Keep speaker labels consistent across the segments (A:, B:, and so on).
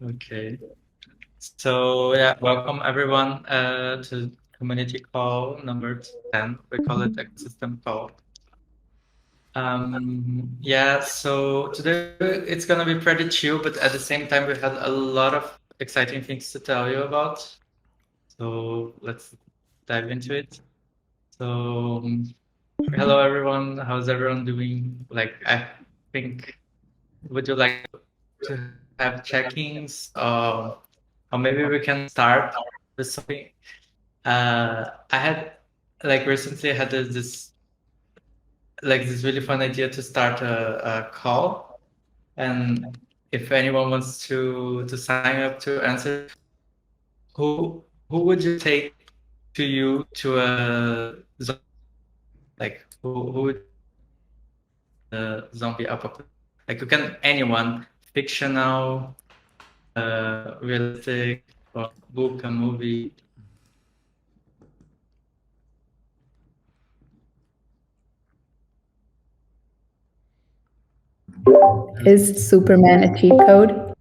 A: Okay. So yeah, welcome everyone to community call number 10. We call it ecosystem call. Yeah, so today it's gonna be pretty chill, but at the same time we had a lot of exciting things to tell you about. So let's dive into it. So hello everyone, how's everyone doing? Like I think, would you like to have check-ins? Or maybe we can start with something. I had like recently had this really fun idea to start a call, and if anyone wants to sign up to answer, who would you take to you to a like who would zombie apocalypse? Like you can anyone, fictional, realistic, or book, a movie.
B: Is Superman a cheat code?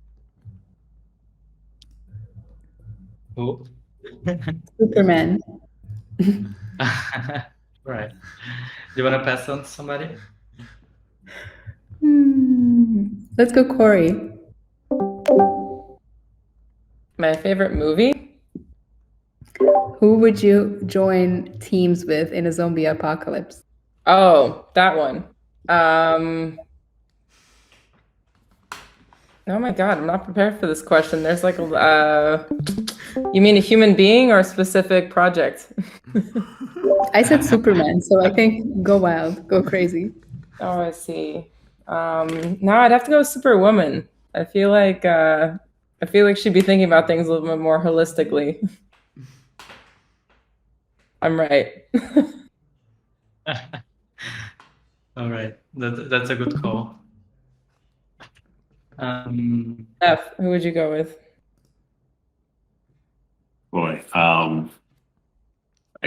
A: Who?
B: Superman.
A: Right. Do you want to pass on to somebody?
B: Let's go, Corey.
C: My favorite movie?
B: Who would you join teams with in a zombie apocalypse?
C: Oh, that one. Oh my God, I'm not prepared for this question. There's like you mean a human being or a specific project?
B: I said Superman, so I think go wild, go crazy.
C: Oh, I see. No, I'd have to go with Superwoman. I feel like she'd be thinking about things a little bit more holistically. I'm right.
A: All right, that's a good call.
C: F, who would you go with?
D: Boy, I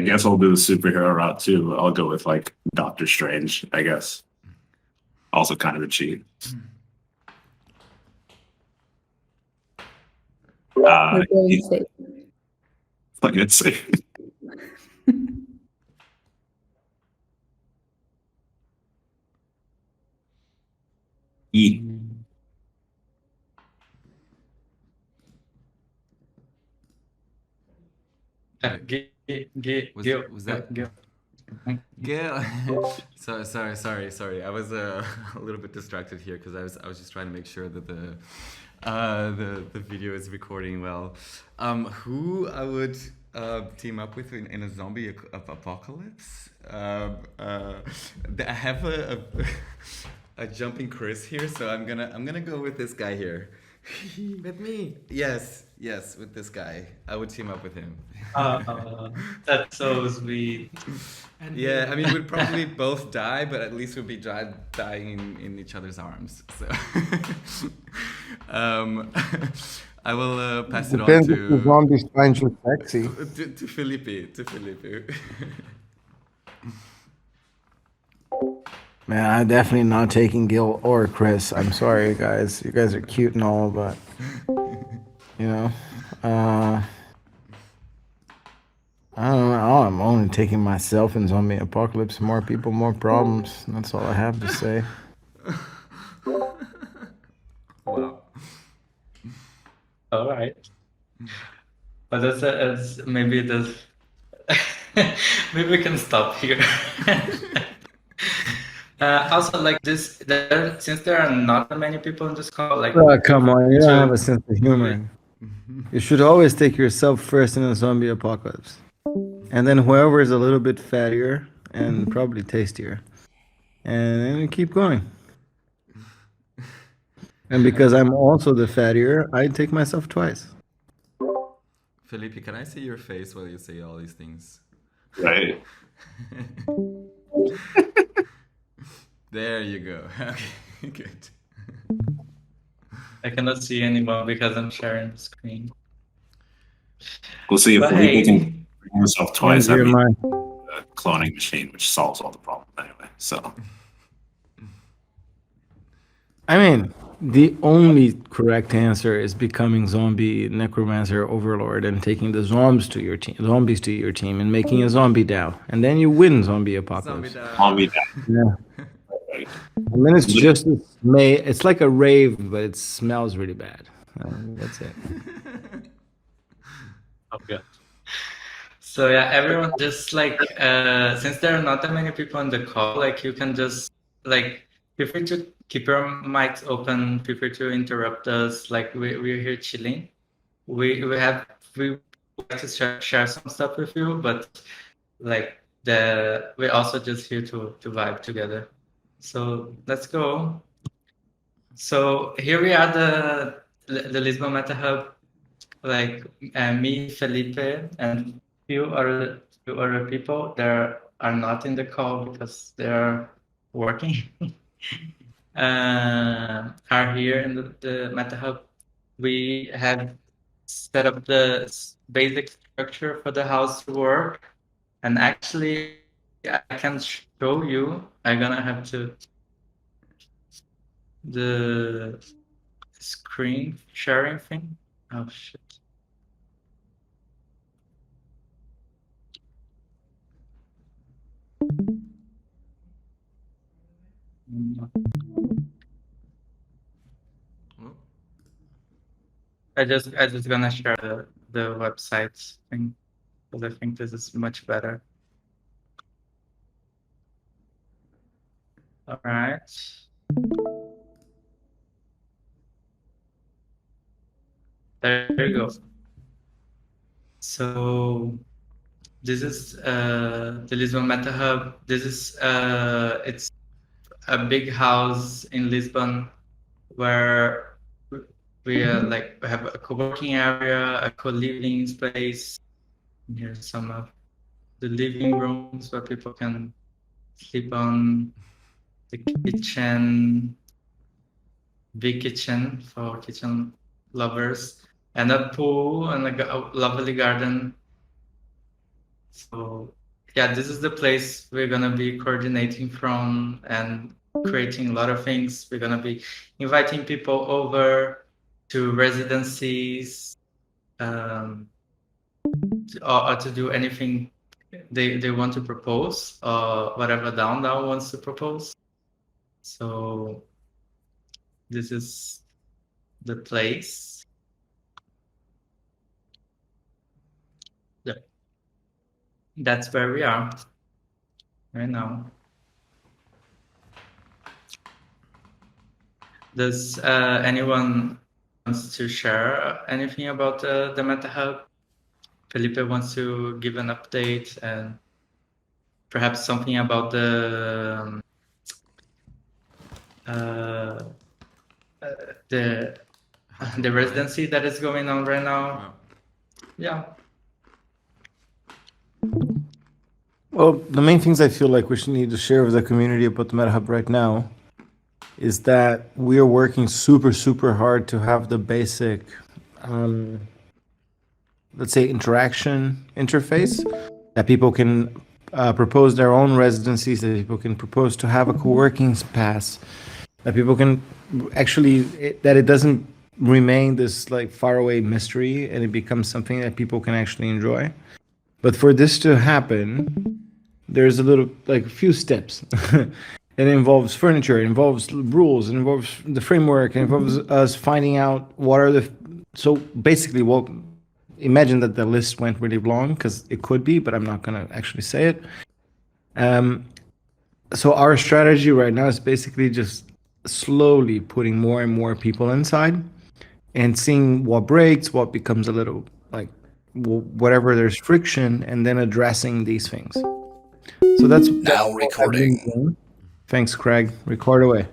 D: guess I'll do the superhero route too. I'll go with like Doctor Strange, I guess. Also kind of a cheat.
B: We're going safe.
D: Like it's E.
E: Was that Gail? Sorry. I was a little bit distracted here because I was just trying to make sure that the video is recording well. Who I would team up with in a zombie apocalypse? I have a jumping Chris here, so I'm gonna go with this guy here.
F: With me?
E: Yes, with this guy. I would team up with him.
A: That's so sweet.
E: Yeah, I mean, we'd probably both die, but at least we'd be dying in each other's arms. So, I will pass it on
F: Depends if the
E: to
F: zombies find you sexy.
E: to Felipe.
F: Man, I'm definitely not taking Gil or Chris. I'm sorry, guys. You guys are cute and all, but you know, I don't know. I'm only taking myself in zombie apocalypse. More people, more problems. That's all I have to say.
E: Wow.
A: All right. But that's maybe maybe we can stop here. Also, like this, since there are not that many people in this call, like
F: Come on, you don't have a sense of humor. You should always take yourself first in a zombie apocalypse, and then whoever is a little bit fattier and probably tastier, and then you keep going. And because I'm also the fattier, I take myself twice.
E: Felipe, can I see your face while you say all these things?
D: Right.
E: There you go. Okay, good.
A: I cannot see anyone because I'm sharing the screen.
D: We'll see if
A: But
D: Felipe
A: hey.
D: can bring himself twice.
F: Change
D: I
F: your
D: mean,
F: mind.
D: a cloning machine, which solves all the problems anyway. So
F: I mean, The only correct answer is becoming zombie necromancer overlord and taking the zombies to your team, and making a zombie DAO, and then you win zombie apocalypse.
D: Zombie
F: Yeah. And then it's just it's like a rave, but it smells really bad. That's it.
A: Okay. So yeah, everyone just like since there are not that many people on the call, like you can just like feel free to keep your mics open, feel free to interrupt us. Like we're here chilling. We like to share some stuff with you, but like we're also just here to vibe together. So let's go. So here we are, the Lisbon Meta Hub. Like me, Felipe, and few other people that are not in the call because they're working. Are here in the Meta Hub. We have set up the basic structure for the house to work, and actually I can show you. I'm gonna have to the screen sharing thing. Oh shit. I just gonna share the website thing because I think this is much better. All right. There you go. So this is the Lisbon Meta Hub. This is it's a big house in Lisbon where we like have a co-working area, a co-living space. Here's some of the living rooms where people can sleep on, the kitchen, big kitchen for kitchen lovers, and a pool and a lovely garden. So yeah, this is the place we're gonna be coordinating from and creating a lot of things. We're gonna be inviting people over to residencies, or to do anything they want to propose, or whatever DAO wants to propose. So this is the place. Yeah. That's where we are right now. Does anyone wants to share anything about the Meta Hub? Felipe wants to give an update and perhaps something about the residency that is going on right now. Yeah.
F: Well, the main things I feel like we should need to share with the community about the Meta Hub right now is that we are working super hard to have the basic, let's say, interaction interface that people can propose their own residencies, that people can propose to have a co-working pass, that people can actually, that it doesn't remain this like faraway mystery and it becomes something that people can actually enjoy. But for this to happen, there's a few steps. It involves furniture, it involves rules, it involves the framework, it involves us finding out what are so basically, imagine that the list went really long, because it could be, but I'm not going to actually say it. So our strategy right now is basically just slowly putting more and more people inside and seeing what breaks, what becomes a little like whatever there's friction, and then addressing these things. So that's
G: now recording.
F: Thanks, Craig. Record away.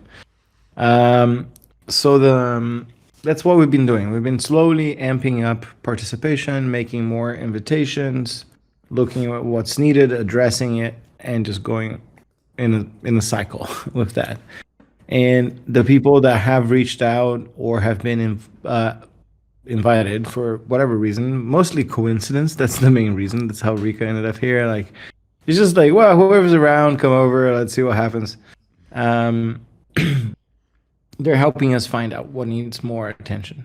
F: So that's what we've been doing. We've been slowly amping up participation, making more invitations, looking at what's needed, addressing it, and just going in a cycle with that. And the people that have reached out or have been invited for whatever reason, mostly coincidence. That's the main reason. That's how Rika ended up here. Like, it's just like, well, whoever's around, come over. Let's see what happens. they're helping us find out what needs more attention.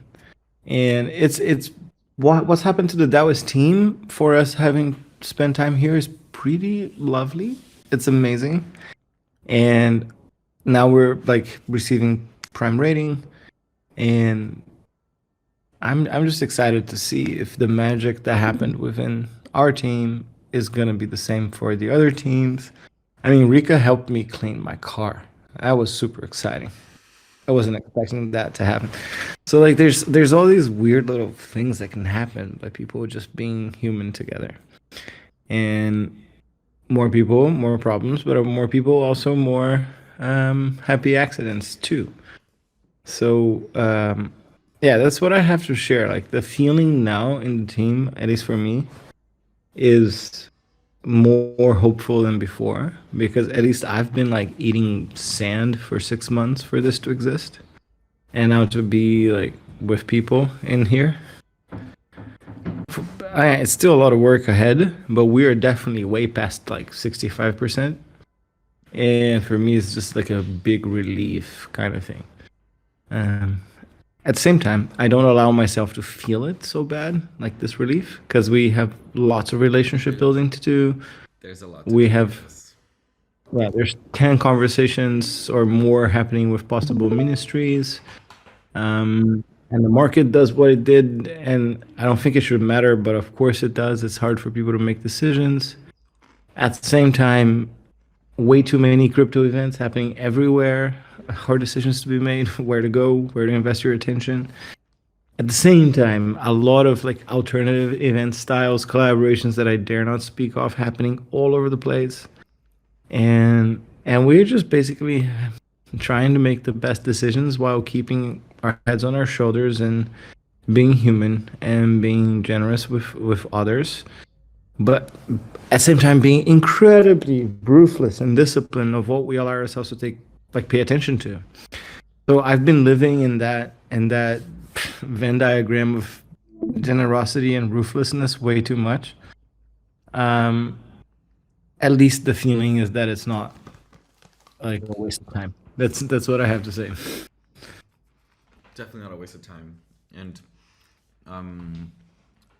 F: And it's what's happened to the DAOist team for us having spent time here is pretty lovely. It's amazing. And now we're like receiving prime rating, and I'm just excited to see if the magic that happened within our team is gonna be the same for the other teams. I mean, Rika helped me clean my car. That was super exciting. I wasn't expecting that to happen. So like there's all these weird little things that can happen by people just being human together. And more people, more problems, but more people, also more happy accidents too. So yeah, that's what I have to share. Like the feeling now in the team, at least for me, is more hopeful than before, because at least I've been like eating sand for 6 months for this to exist, and now to be like with people in here. It's still a lot of work ahead, but we are definitely way past like 65%. And for me, it's just like a big relief kind of thing. At the same time, I don't allow myself to feel it so bad, like this relief, because we have lots of relationship building to do.
E: There's a lot.
F: We have, yeah, there's 10 conversations or more happening with possible ministries. And the market does what it did, and I don't think it should matter, but of course it does. It's hard for people to make decisions. At the same time, way too many crypto events happening everywhere, hard decisions to be made, where to go, where to invest your attention. At the same time, a lot of like alternative event styles, collaborations that I dare not speak of happening all over the place. And we're just basically trying to make the best decisions while keeping our heads on our shoulders and being human and being generous with others, but at the same time being incredibly ruthless and disciplined of what we allow ourselves to pay attention to. So I've been living in that Venn diagram of generosity and ruthlessness way too much. At least the feeling is that it's not like a waste of time. That's what I have to say.
E: Definitely not a waste of time. And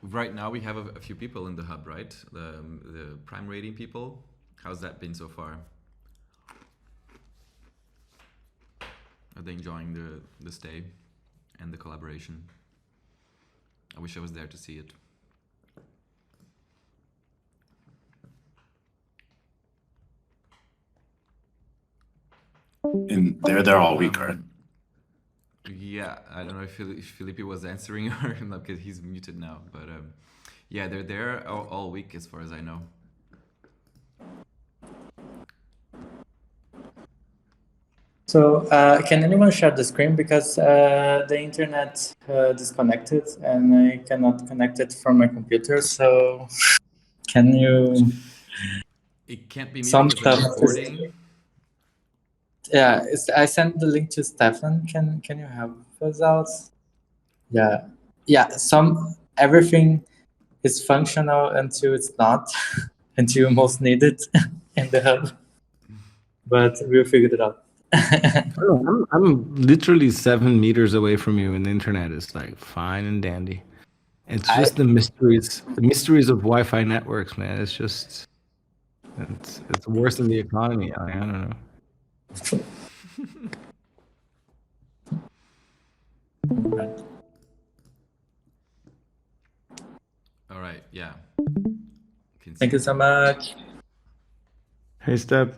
E: right now we have a few people in the hub, right? The prime rating people. How's that been so far? Are they enjoying the stay and the collaboration? I wish I was there to see it.
D: And they're there all week, right?
E: Yeah, I don't know if Felipe was answering or not, because he's muted now. But yeah, they're there all week as far as I know.
A: So can anyone share the screen, because the internet disconnected and I cannot connect it from my computer. So can you?
E: It can't be me
A: Some
E: because I'm
A: stuff is-
E: recording.
A: Yeah, I sent the link to Stefan. Can you help us out? Yeah. Everything is functional until it's not, until you most need it in the hub. But we'll figure it out.
F: I'm literally 7 meters away from you, and the internet is like fine and dandy. It's just the mysteries of Wi-Fi networks, man. It's just it's worse than the economy. I don't know.
E: All right, yeah.
A: Thank you so much.
F: Hey, Step.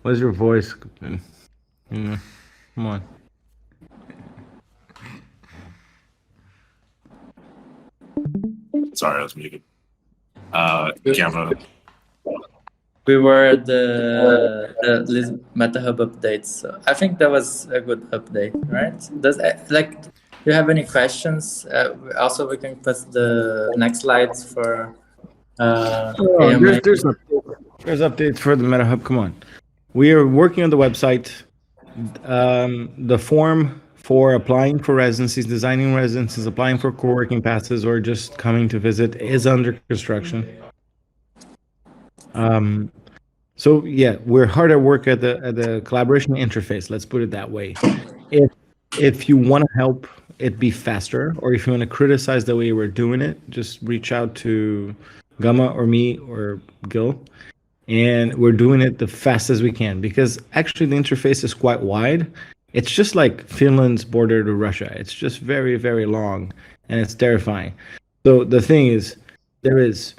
F: What's your voice? Come on.
D: Sorry, I was muted. Gamma.
A: We were at the Meta Hub updates. So I think that was a good update, right? Do you have any questions? Also, we can put the next slides for.
F: There's updates for the Meta Hub. Come on. We are working on the website. The form for applying for residencies, designing residencies, applying for co-working passes, or just coming to visit is under construction. So yeah, we're hard at work at the collaboration interface. Let's put it that way. If you want to help it be faster, or if you want to criticize the way we're doing it, just reach out to Gamma or me or Gil, and we're doing it the fastest we can, because actually the interface is quite wide. It's just like Finland's border to Russia. It's just very, very long, and it's terrifying. So the thing is, there is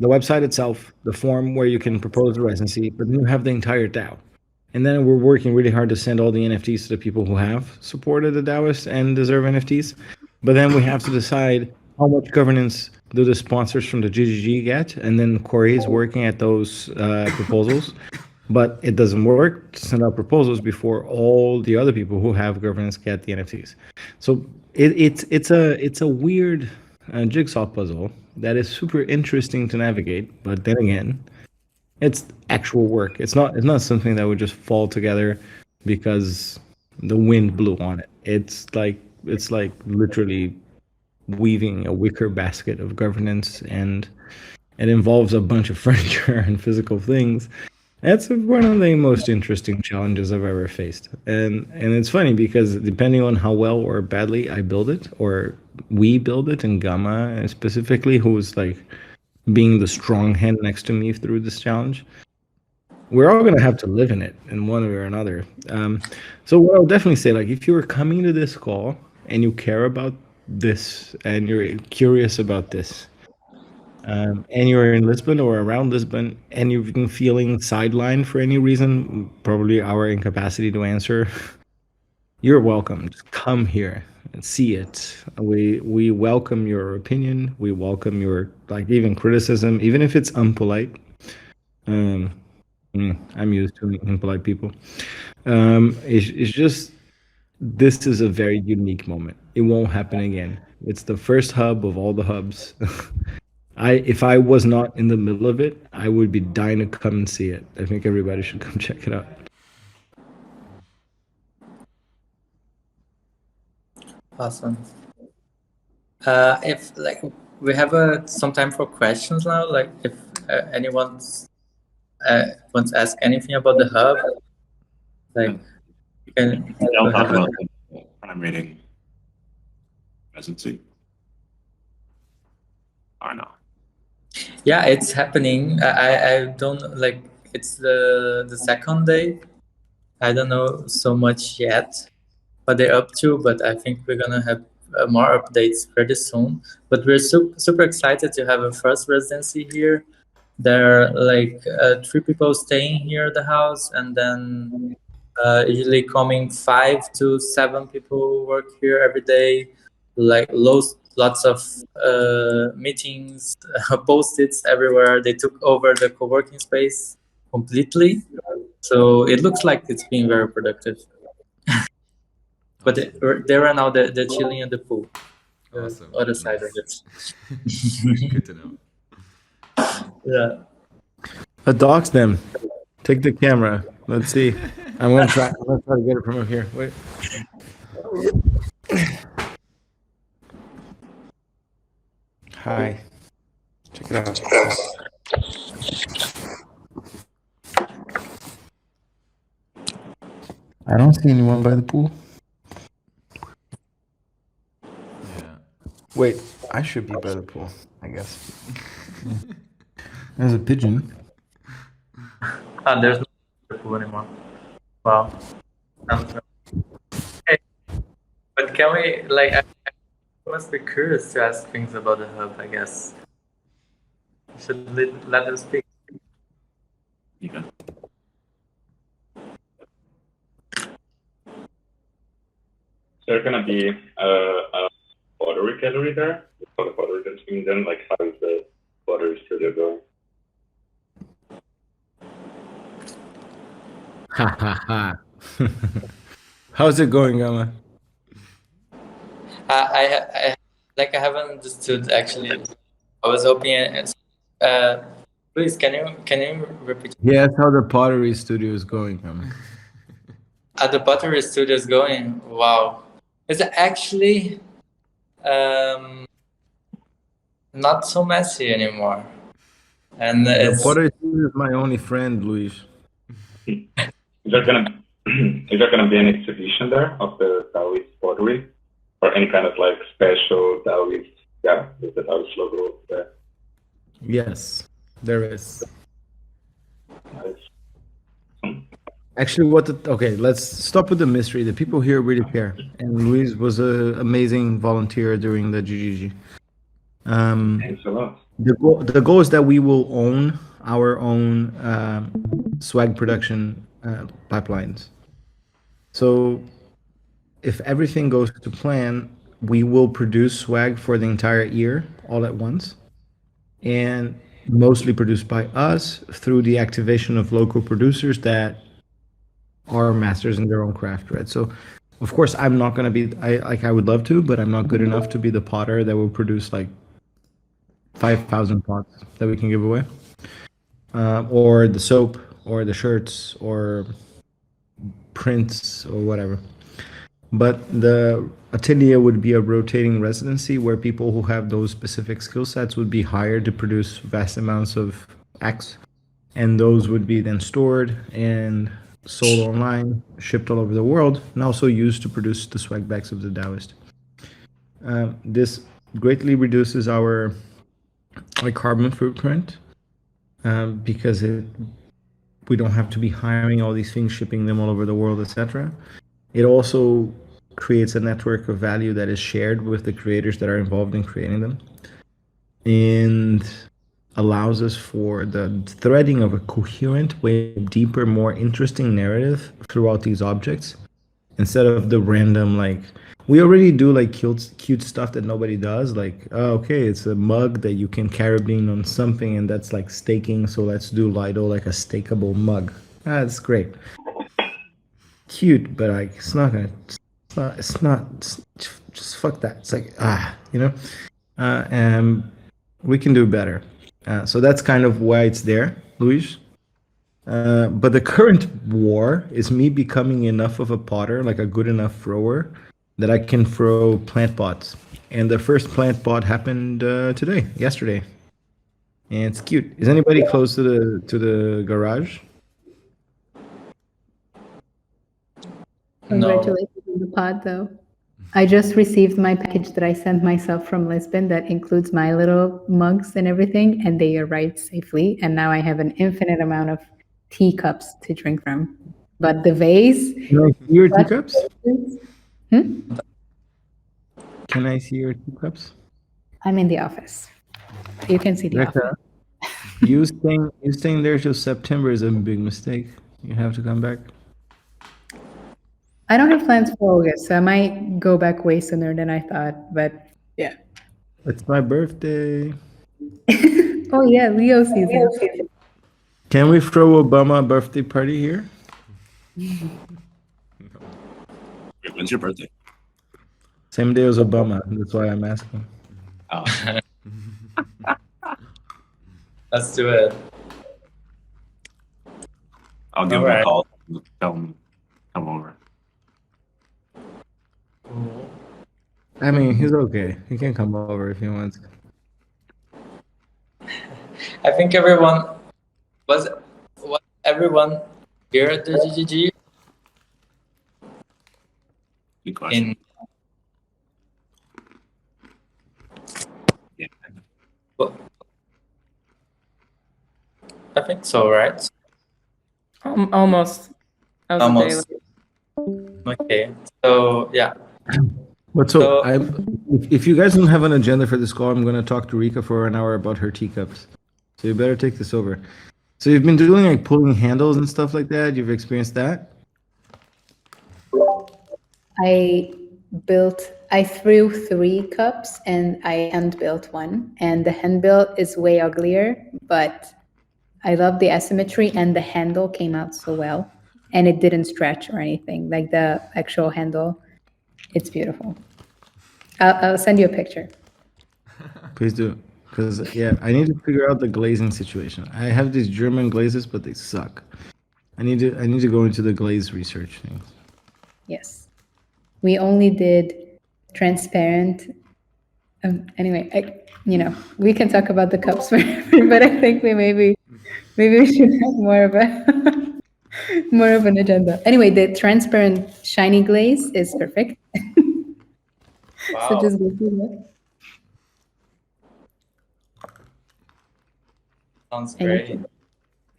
F: the website itself, the form where you can propose the residency, but then you have the entire DAO. And then we're working really hard to send all the NFTs to the people who have supported the DAOist and deserve NFTs. But then we have to decide how much governance do the sponsors from the GGG get, and then Corey is working at those proposals. But it doesn't work to send out proposals before all the other people who have governance get the NFTs. So it's a weird jigsaw puzzle that is super interesting to navigate. But then again, it's actual work. It's not something that would just fall together because the wind blew on it. It's like literally weaving a wicker basket of governance, and it involves a bunch of furniture and physical things. That's one of the most interesting challenges I've ever faced. And it's funny because depending on how well or badly I build it, or we build it, and Gamma specifically, who's like being the strong hand next to me through this challenge, we're all going to have to live in it in one way or another. So what I'll definitely say, like, if you are coming to this call and you care about this and you're curious about this, and you're in Lisbon or around Lisbon, and you've been feeling sidelined for any reason, probably our incapacity to answer, you're welcome. Just come here and see it. We welcome your opinion. We welcome your, like, even criticism, even if it's unpolite. I'm used to impolite people. It's just, this is a very unique moment. It won't happen again. It's the first hub of all the hubs. If I was not in the middle of it, I would be dying to come and see it. I think everybody should come check it out.
A: Awesome. If like we have some time for questions now, like if anyone wants to ask anything about the hub, like you can.
D: I'll talk about the prime rating residency. Or no.
A: Yeah, it's happening. I don't like. It's the second day. I don't know so much yet what they're up to, but I think we're gonna have more updates pretty soon. But we're super excited to have a first residency here. There are like 3 people staying here at the house, and then usually coming 5 to 7 people who work here every day. Like lots of meetings, post-its everywhere. They took over the co-working space completely, so it looks like it's been very productive. But there are now they're chilling in the pool.
E: Awesome.
A: Other side of it.
E: Good to know.
A: Yeah.
F: Dox them. Take the camera. Let's see. I'm gonna try to get it from up here. Wait. Hi. Check it out. I don't see anyone by the pool.
E: Yeah.
F: Wait, I should be by the pool, I guess. There's a pigeon.
A: There's no pool anymore. Wow. Okay. But can we like? I must be curious to ask things about the hub. I guess. You should let them speak.
D: Yeah. There's gonna be a pottery gallery there. It's called a pottery gallery. Then, like, how is the pottery studio going?
F: Ha ha ha. How's it going, Gamma?
A: I haven't understood actually. I was hoping. Please, can you repeat?
F: Yeah, that's how the pottery studio is going, Gamma.
A: The pottery studio is going. Wow, it's actually not so messy anymore. And
F: The
A: it's
F: Potter is my only friend, Luis.
D: Is there gonna be an exhibition there of the DAOist pottery, or any kind of like special DAOist? Yeah, with the DAOist logo there.
F: Yes, there is.
D: Nice.
F: Actually, okay, let's stop with the mystery. The people here really care, and Luis was an amazing volunteer during the GGG.
D: Thanks a lot.
F: The goal is that we will own our own swag production pipelines. So if everything goes to plan, we will produce swag for the entire year all at once, and mostly produced by us through the activation of local producers that are masters in their own craft, right? So of course I'm not going to be I would love to, but I'm not good enough to be the potter that will produce like 5,000 pots that we can give away, or the soap or the shirts or prints or whatever. But the atelier would be a rotating residency where people who have those specific skill sets would be hired to produce vast amounts of X, and those would be then stored and sold online, shipped all over the world, and also used to produce the swag bags of the DAOist. This greatly reduces our carbon footprint because we don't have to be hiring all these things, shipping them all over the world, etc. It also creates a network of value that is shared with the creators that are involved in creating them, and allows us for the threading of a coherent, way deeper, more interesting narrative throughout these objects, instead of the random, like, we already do like cute stuff that nobody does, like, oh, okay, it's a mug that you can carabine on something, and that's like staking, so let's do Lido like a stakeable mug. That's great, cute, but like it's not just fuck that. It's like, and we can do better. So that's kind of why it's there, Luis. But the current war is me becoming enough of a potter, like a good enough thrower, that I can throw plant pots. And the first plant pot happened yesterday, and it's cute. Is anybody close to the garage?
B: Congratulations on the pod, though. I just received my package that I sent myself from Lisbon that includes my little mugs and everything, and they arrived safely. And now I have an infinite amount of teacups to drink from. But the vase.
F: Can I see your teacups?
B: Hmm?
F: Can I see your teacups?
B: I'm in the office. You can see the
F: Rebecca,
B: office.
F: you staying there till September is a big mistake. You have to come back.
B: I don't have plans for August, so I might go back way sooner than I thought. But yeah.
F: It's my birthday.
B: Oh yeah, Leo season.
F: Can we throw Obama a birthday party here?
D: When's your birthday?
F: Same day as Obama. That's why I'm asking.
D: Oh.
A: let's do it.
D: I'll give him
A: Alright.
D: a call. Tell him come over.
F: I mean, he's okay. He can come over if he wants.
A: I think everyone was everyone here at the GGG
D: Good question.
A: in
D: Yeah.
A: I think so, right?
C: Almost. I was a day
A: Almost.
C: late.
A: Okay. So yeah.
F: But
A: So-
F: if you guys don't have an agenda for this call, I'm going to talk to Rika for an hour about her teacups. So you better take this over. So you've been doing like pulling handles and stuff like that. You've experienced that?
B: I threw 3 cups and I hand built one. And the hand built is way uglier, but I love the asymmetry and the handle came out so well. And it didn't stretch or anything, like the actual handle. It's beautiful. I'll send you a picture.
F: Please do. Because, yeah, I need to figure out the glazing situation. I have these German glazes, but they suck. I need to go into the glaze research things.
B: Yes. We only did transparent Anyway, we can talk about the cups forever, but I think maybe we should have more of a more of an agenda. Anyway, the transparent shiny glaze is perfect. So
A: Wow.
B: just go through that.
A: Sounds
B: And you
A: great.
B: can,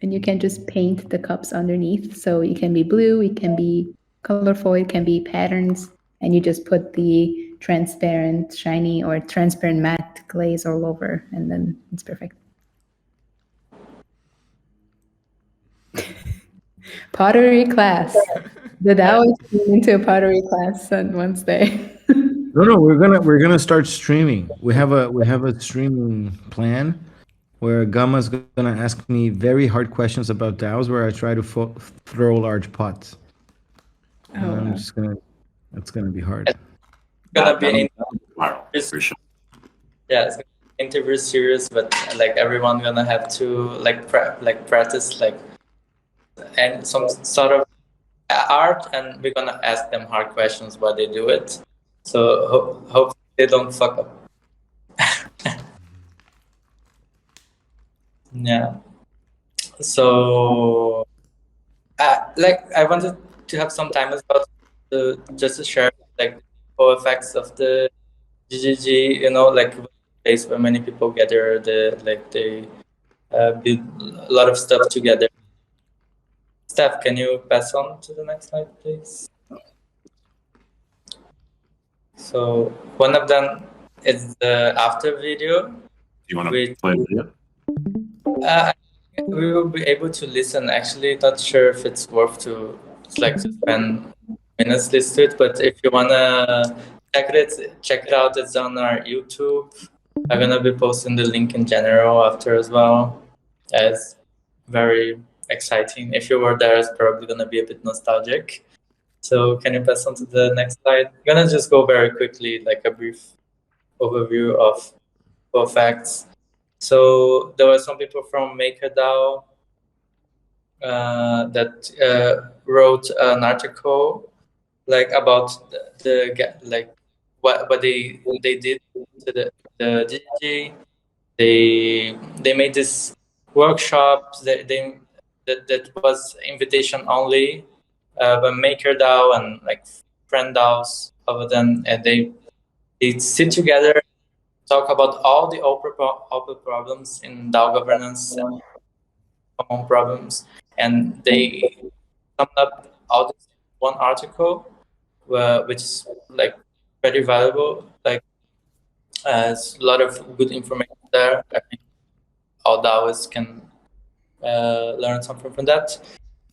B: and you can just paint the cups underneath. So it can be blue, it can be colorful, it can be patterns, and you just put the transparent shiny or transparent matte glaze all over, and then it's perfect. Pottery class. The DAOist came into a pottery class on Wednesday.
F: No, we're gonna start streaming. We have a streaming plan where Gamma's gonna ask me very hard questions about DAOs where I try to throw large pots. And
B: Oh,
F: I'm
B: wow.
F: just gonna it's gonna be hard.
A: Gonna be
D: Tomorrow, for sure.
A: yeah, it's gonna be interview series, but like everyone gonna have to like practice like and some sort of art, and we're gonna ask them hard questions while they do it. So hope they don't fuck up. Yeah. So, like I wanted to have some time as well just to share like the effects of the GGG. Like a place where many people gather. They build a lot of stuff together. Steph, can you pass on to the next slide, please? So one of them is the after video.
D: You want to
A: Which-
D: play the video?
A: We will be able to listen. Actually, not sure if it's worth to spend minutes listening to it. But if you wanna check it out. It's on our YouTube. I'm gonna be posting the link in general after as well. It's very exciting. If you were there, it's probably gonna be a bit nostalgic. So can you pass on to the next slide? I'm gonna just go very quickly, like a brief overview of facts. So there were some people from MakerDAO that wrote an article like about what they did to the DG. They made this workshop that was invitation only, but MakerDAO and like friend DAOs over them, and they sit together, talk about all the open problems in DAO governance and common problems, and they summed up all this in one article, which is like very valuable. Like, there's a lot of good information there. I think all DAOists can learn something from that.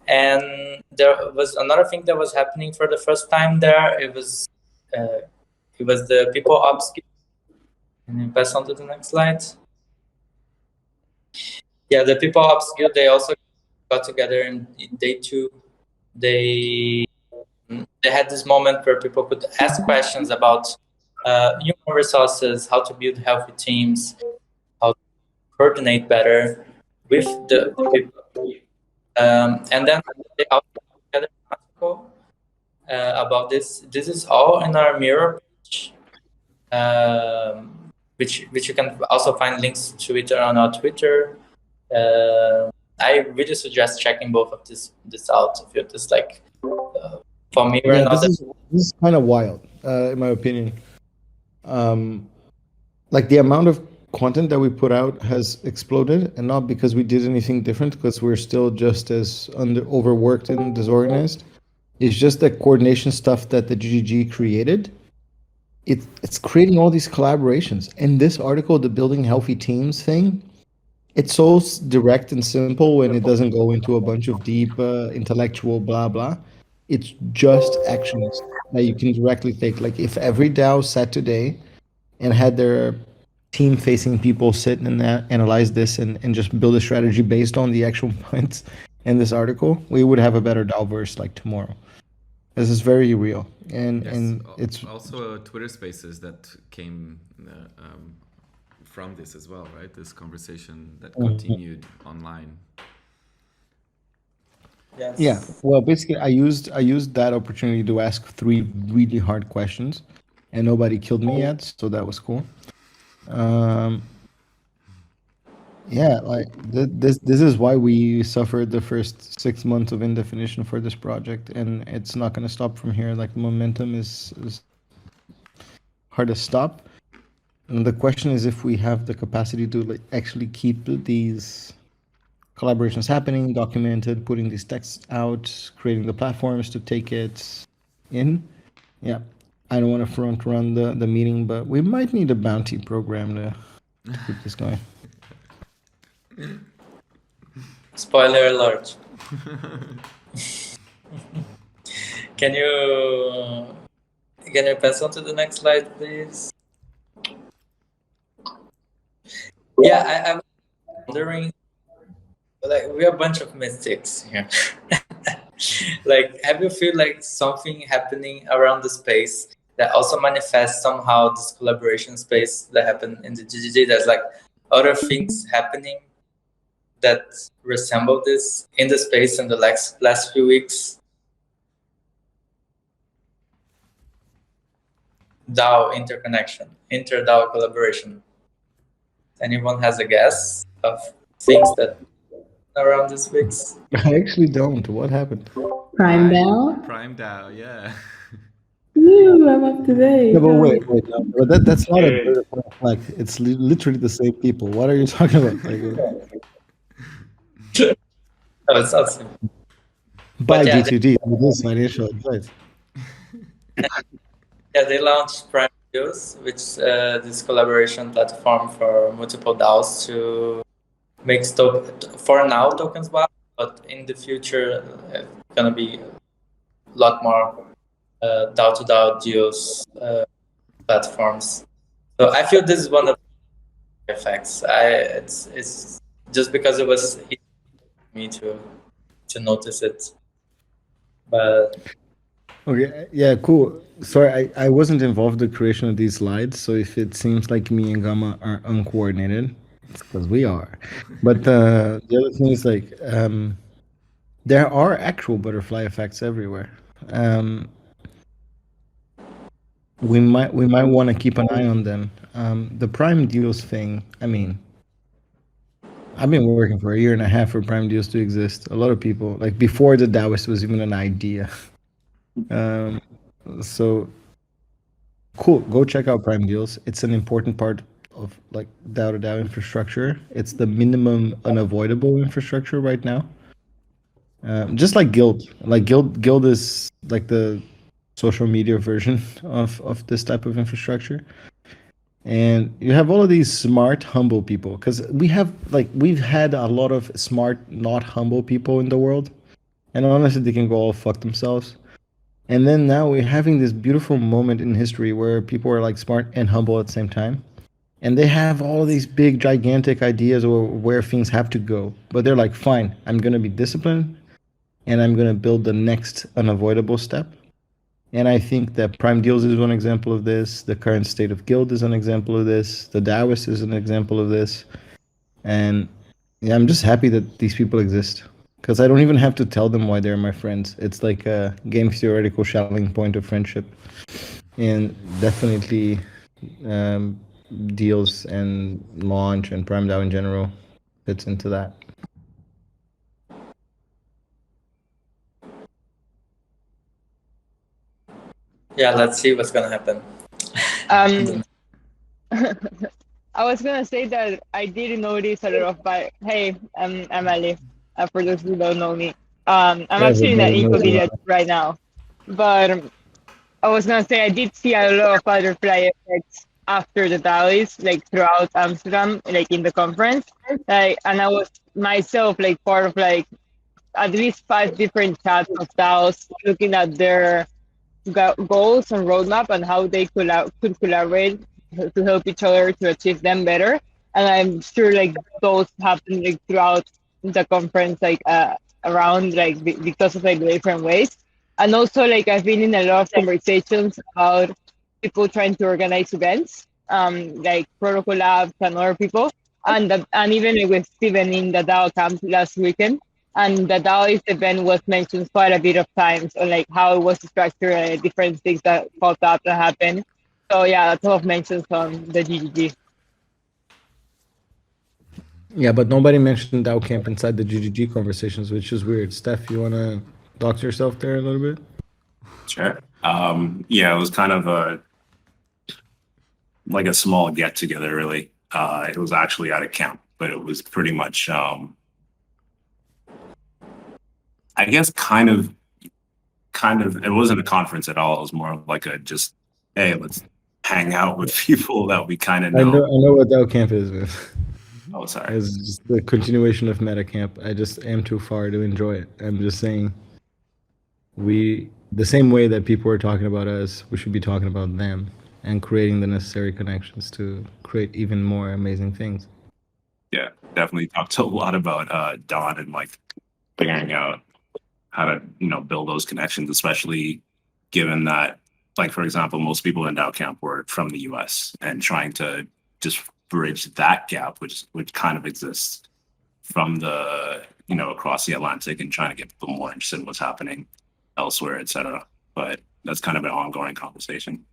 A: And there was another thing that was happening for the first time there. It was the people upskill. Can you pass on to the next slide? Yeah, the people upskill, they also got together in day 2. They had this moment where people could ask questions about human resources, how to build healthy teams, how to coordinate better with the people. And then they also got together an article about this. This is all in our Mirror page, which you can also find links to it on our Twitter. I really suggest checking both of this out if you're just like for me right
F: Yeah,
A: now.
F: this is kind of wild, in my opinion. Like the amount of content that we put out has exploded, and not because we did anything different, because we're still just as overworked and disorganized. It's just that coordination stuff that the GGG created. It's creating all these collaborations. And this article, the building healthy teams thing, it's so direct and simple when it doesn't go into a bunch of deep intellectual blah blah. It's just actions that you can directly take. Like if every DAO sat today and had their team-facing people sit and analyze this and just build a strategy based on the actual points in this article, we would have a better DAOverse like tomorrow. This is very real, and it's
E: also Twitter Spaces that came from this as well, right? This conversation that continued online.
A: Yes.
F: Yeah. Well, basically, I used that opportunity to ask 3 really hard questions, and nobody killed me yet, so that was cool. Um, yeah, like this is why we suffered the first 6 months of indefinition for this project, and it's not going to stop from here. Like momentum is hard to stop. And the question is if we have the capacity to like actually keep these collaborations happening, documented, putting these texts out, creating the platforms to take it in. Yeah, I don't want to front run the meeting, but we might need a bounty program to keep this going.
A: Spoiler alert. Can you pass on to the next slide, please? Yeah, I'm wondering, like, we're a bunch of mystics here. Like, have you feel like something happening around the space that also manifests somehow this collaboration space that happened in the GGG? There's like other things happening that resemble this in the space in the last few weeks. DAO interconnection, inter-DAO collaboration. Anyone has a guess of things that around these weeks?
F: I actually don't. What happened?
B: Prime DAO?
E: Prime DAO, yeah.
B: Ooh, I'm up to date.
F: No, but wait. No, but that's not a bird of a flag. It's literally the same people. What are you talking about? Like,
A: No, it's not simple.
F: buy
A: yeah,
F: G2D. It is financial advice.
A: Yeah, they launched Prime Deals, which this collaboration platform for multiple DAOs to make for now tokens viable, but in the future gonna be a lot more DAO to DAO deals platforms. So I feel this is one of the effects. It's just because it was easy for me to notice it, but.
F: Okay, yeah, cool. Sorry, I wasn't involved in the creation of these slides, so if it seems like me and Gamma are uncoordinated, it's because we are. But the other thing is like there are actual butterfly effects everywhere. We might want to keep an eye on them. The Prime Deals thing, I mean, I've been working for a year and a half for Prime Deals to exist. A lot of people, like before the DAOist was even an idea. So cool. Go check out Prime Deals. It's an important part of like DAO to DAO infrastructure. It's the minimum unavoidable infrastructure right now. Just like Guild. Like Guild is like the social media version of this type of infrastructure. And you have all of these smart, humble people. Because we've had a lot of smart, not humble people in the world. And honestly, they can go all fuck themselves. And then now we're having this beautiful moment in history where people are like smart and humble at the same time. And they have all these big, gigantic ideas of where things have to go. But they're like, fine, I'm going to be disciplined and I'm going to build the next unavoidable step. And I think that Prime Deals is one example of this. The current state of Guild is an example of this. The DAOist is an example of this. And yeah, I'm just happy that these people exist. Because I don't even have to tell them why they're my friends. It's like a game theoretical shelling point of friendship. And definitely Deals and Launch and Prime DAO in general fits into that.
A: Yeah, let's see what's gonna happen.
H: I was gonna say that I did notice a lot of hey, I'm Ali. For those who don't know me, I'm actually in an incognito right now. But I was gonna say I did see a lot of butterfly effects after the DAOist, like throughout Amsterdam, like in the conference. Like, and I was myself like part of like at least 5 different chats of DAOs looking at their goals and roadmap and how they could collaborate to help each other to achieve them better. And I'm sure like those happen like throughout the conference, like around like because of like different ways. And also like I've been in a lot of conversations about people trying to organize events, like Protocol Labs and other people, and even like, with Steven in the DAO camp last weekend. And the DAOist event was mentioned quite a bit of times on like how it was structured and different things that popped up that happened. So yeah, a ton of mentions on the GGG.
F: Yeah, but nobody mentioned DAO Camp inside the GGG conversations, which is weird. Steph, you want to dox yourself there a little bit?
I: Sure. Yeah, it was kind of like a small get together, really. It was actually at a camp, but it was pretty much, I guess, kind of. It wasn't a conference at all. It was more of like a just, hey, let's hang out with people that we kind of know.
F: I know what DAO Camp is, man.
I: Oh, sorry.
F: It's just the continuation of Meta Camp. I just am too far to enjoy it. I'm just saying, the same way that people are talking about us, we should be talking about them and creating the necessary connections to create even more amazing things.
I: Yeah, definitely talked a lot about Don and like figuring out how to build those connections, especially given that, like, for example, most people in DAO Camp were from the US, and trying to just bridge that gap, which kind of exists from the across the Atlantic, and trying to get people more interested in what's happening elsewhere, etc. But that's kind of an ongoing conversation.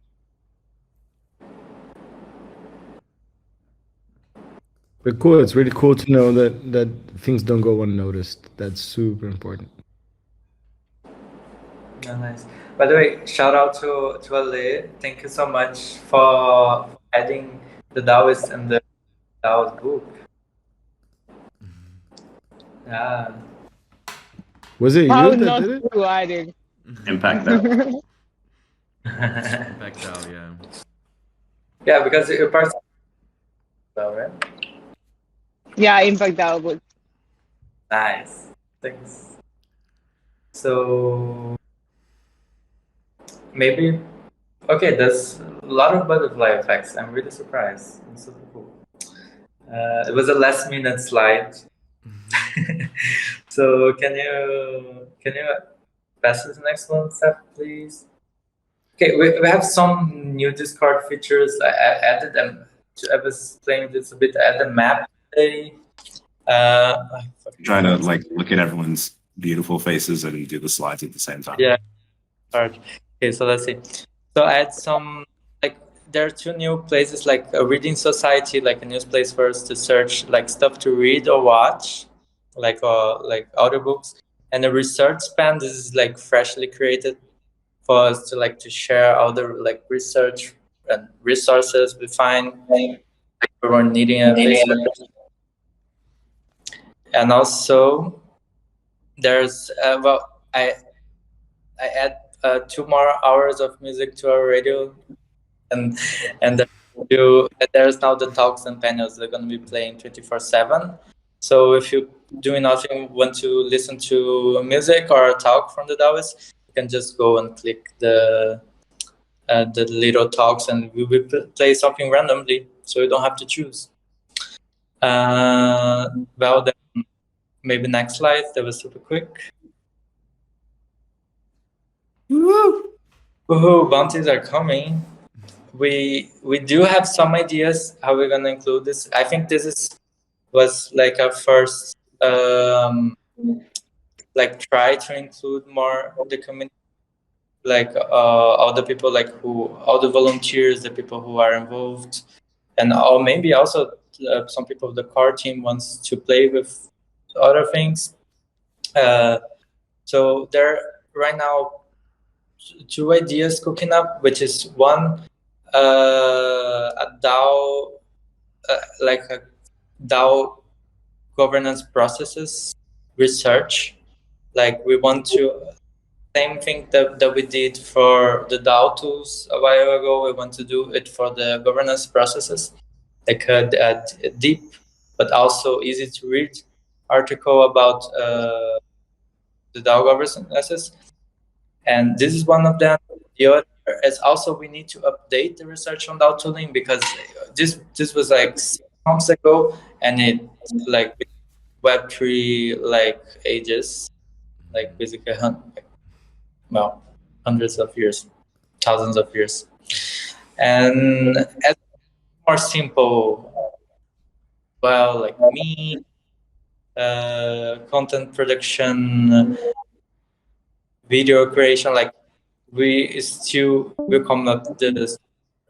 F: But cool, it's really cool to know that things don't go unnoticed. That's super important.
A: Yeah, nice. By the way, shout out to Ale. Thank you so much for adding the DAOist and the DAOist book. Yeah.
F: Was it
H: How
F: you that
H: not
F: did it?
H: true, I did.
I: Impact that.
E: Back down, yeah.
A: Yeah, because you're part of DAO, right?
H: Yeah, Impact DAO book.
A: Nice. Thanks. So maybe okay, there's a lot of butterfly effects. I'm really surprised. It's super cool. It was a last minute slide. So can you pass to the next one, Seth, please? Okay, we have some new Discord features. I added them. I was playing this a bit. I added a map today.
I: Trying to like look at everyone's beautiful faces and do the slides at the same time.
A: Yeah. Hard. Okay, so let's see. So I had some, like, there are two new places, like a reading society, like a news place for us to search like stuff to read or watch, like audiobooks, and a research span. This is like freshly created for us to like to share all the like research and resources we find like we're needing a research. And also there's I add 2 more hours of music to our radio, and there's now the talks and panels. They're going to be playing 24/7. So if you doing nothing, want to listen to music or a talk from the DAOist, you can just go and click the little talks, and we will play something randomly, so you don't have to choose. Well, then maybe next slide. That was super quick. Woohoo! Bounties are coming. We do have some ideas how we're gonna include this. I think this was like our first like try to include more the community, like all the people, like all the volunteers, the people who are involved, and maybe also some people of the core team wants to play with other things. So there right now 2 ideas cooking up, which is one, a DAO, like a DAO governance processes research. Like we want to, same thing that we did for the DAO tools a while ago, we want to do it for the governance processes, like a deep but also easy to read article about the DAO governance. And this is one of them. The other is also we need to update the research on DAO tooling, because this was like 6 months ago, and it like Web3 like ages, like basically hundreds of years, thousands of years, and as more simple, well, like me, content production, video creation, like we'll come up to this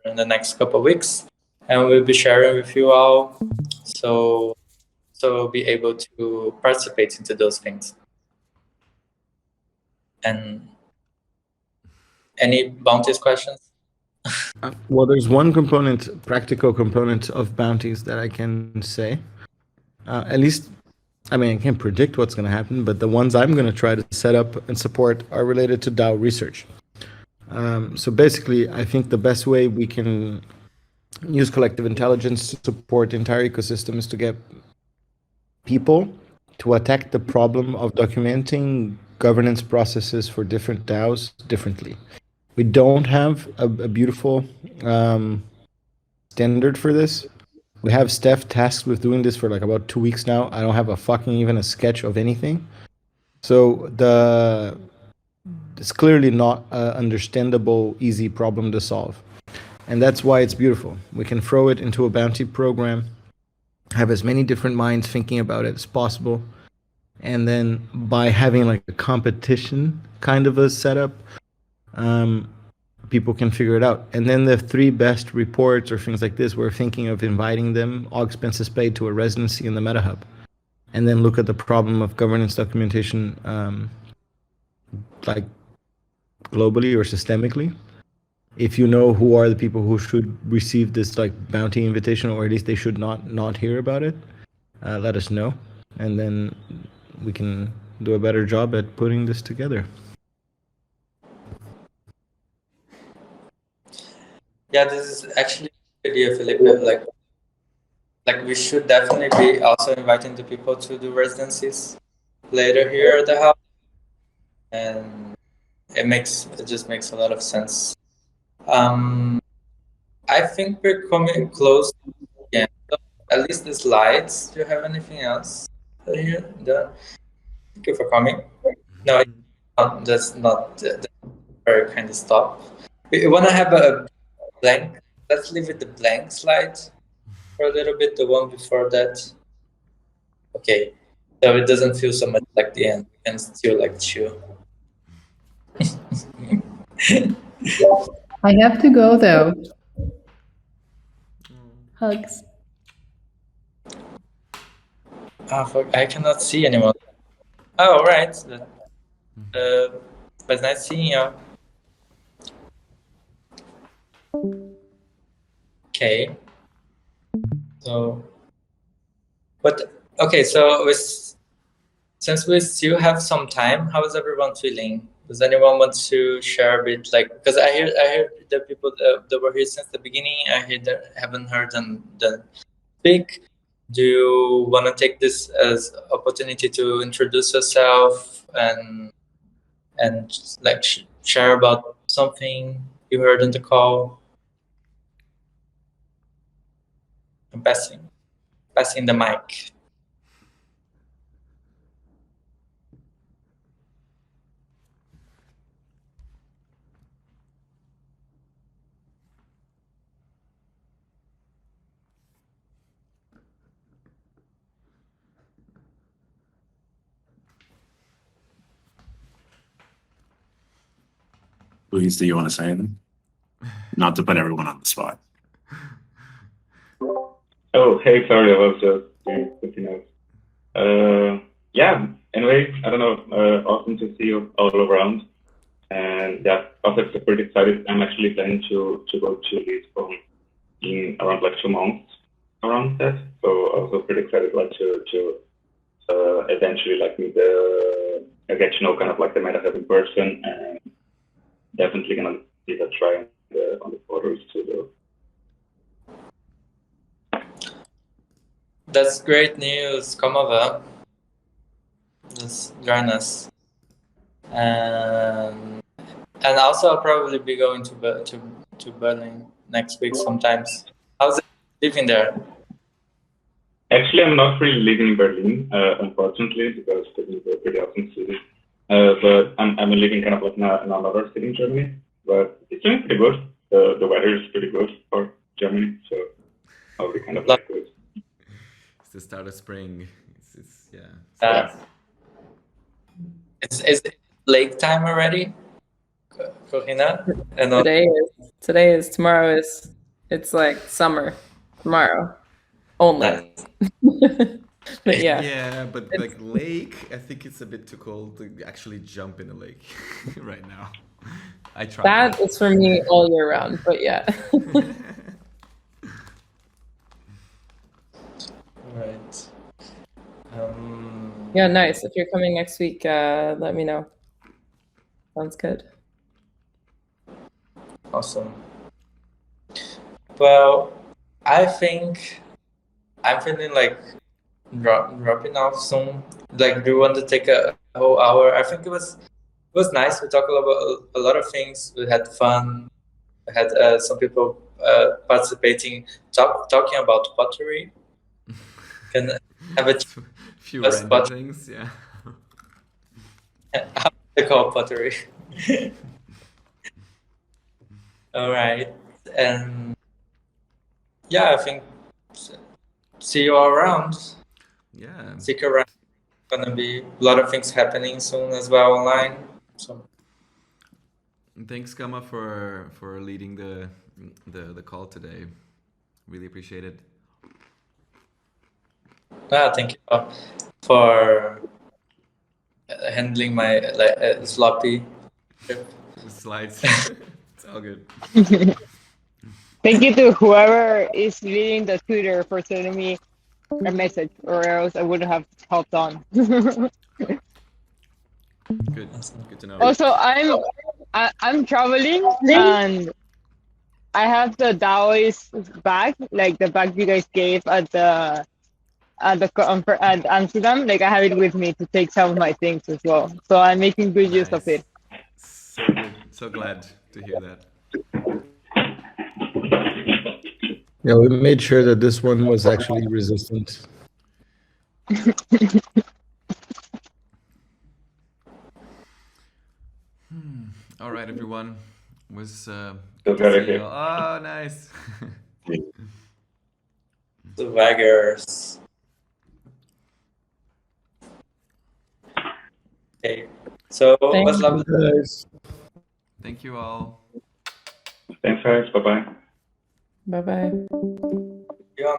A: in the next couple of weeks, and we'll be sharing with you all. So also be able to participate into those things. And any bounties questions?
F: Well, there's one component, practical component of bounties that I can say. At least, I mean, I can't predict what's going to happen, but the ones I'm going to try to set up and support are related to DAO research. So basically, I think the best way we can use collective intelligence to support the entire ecosystem is to get people to attack the problem of documenting governance processes for different DAOs differently. We don't have a beautiful standard for this. We have Steph tasked with doing this for like about 2 weeks now. I don't have a fucking even a sketch of anything. So it's clearly not an understandable, easy problem to solve. And that's why it's beautiful. We can throw it into a bounty program, have as many different minds thinking about it as possible. And then by having like a competition kind of a setup, people can figure it out. And then the 3 best reports or things like this, we're thinking of inviting them, all expenses paid, to a residency in the Meta Hub. And then look at the problem of governance documentation like globally or systemically. If you know who are the people who should receive this like bounty invitation, or at least they should not hear about it, let us know. And then we can do a better job at putting this together.
A: Yeah, this is actually a good idea, Felipe. Like we should definitely be also inviting the people to do residencies later here at the house, and it just makes a lot of sense. I think we're coming close to the end of at least the slides. Do you have anything else here? Thank you for coming. No, that's not the very kind of stop. We want to have a blank. Let's leave it the blank slide for a little bit, the one before that. Okay, so it doesn't feel so much like the end. We can still like chill.
B: I have to go though. Hugs.
A: Ah, fuck, I cannot see anyone. Oh, right. But nice seeing you. Okay. So, but okay. So since we still have some time, how is everyone feeling? Does anyone want to share a bit? Like, because I hear the people that were here since the beginning. Haven't heard them speak. Do you want to take this as opportunity to introduce yourself and like share about something you heard on the call? I'm passing the mic.
I: Luis, do you want to say anything? Not to put everyone on the spot.
D: Oh, hey, sorry, I was just doing something else. Yeah, anyway, I don't know, awesome to see you all around. And yeah, also super excited. I'm actually planning to go to Lisbon in around like 2 months around that. So also pretty excited like to eventually like meet get to know kind of like the Meta Hub in person, and definitely gonna give a try on the photos too though.
A: That's great news. Come over. Just join us. And also I'll probably be going to Berlin next week sometimes. How's it living there?
D: Actually, I'm not really living in Berlin, unfortunately, because Berlin is a pretty awesome city. But I'm living kind of like in another city in Germany. But it's doing pretty good. The weather is pretty good for Germany, so I'll be kind of like good.
E: It's the start of spring. It's
A: Is it lake time already, Corina?
C: Today is. Tomorrow is. It's like summer. Tomorrow only.
A: Nice.
C: But yeah.
E: Yeah, but like lake, I think it's a bit too cold to actually jump in a lake right now. I tried.
C: That is for me all year round, but yeah.
A: Right.
C: Yeah, nice. If you're coming next week, let me know. Sounds good.
A: Awesome. Well, I think I'm feeling like dropping off soon. Like, do you want to take a whole hour? I think it was nice. We talked about a lot of things. We had fun. We had some people participating, talking about pottery. Can have a
E: few
A: That's
E: random
A: pot-
E: things, yeah.
A: how they call pottery. All right, and yeah, I think see you all around.
E: Yeah.
A: Stick around. Gonna be a lot of things happening soon as well online. So
E: And thanks, Kama, for leading the call today. Really appreciate it.
A: thank you for handling my sloppy trip.
E: Slides. It's all good.
H: Thank you to whoever is reading the Twitter for sending me a message, or else I wouldn't have hopped on.
E: Good. Good to know.
H: Also, I'm traveling and I have the DAOist bag, like the bag you guys gave at Amsterdam. Like I have it with me to take some of my things as well. So I'm making good use of
E: Nice.
H: it.
E: So good. So glad to hear that.
F: Yeah, we made sure that this one was actually resistant.
E: All right, everyone. Was
D: Good
E: to see
D: idea.
E: you all. Oh, nice.
A: The waggers. Okay, so
C: Thank
A: what's
C: you.
A: lovely?
F: Guys.
E: Thank you all.
D: Thanks, guys. Bye bye.
C: Bye bye.
A: You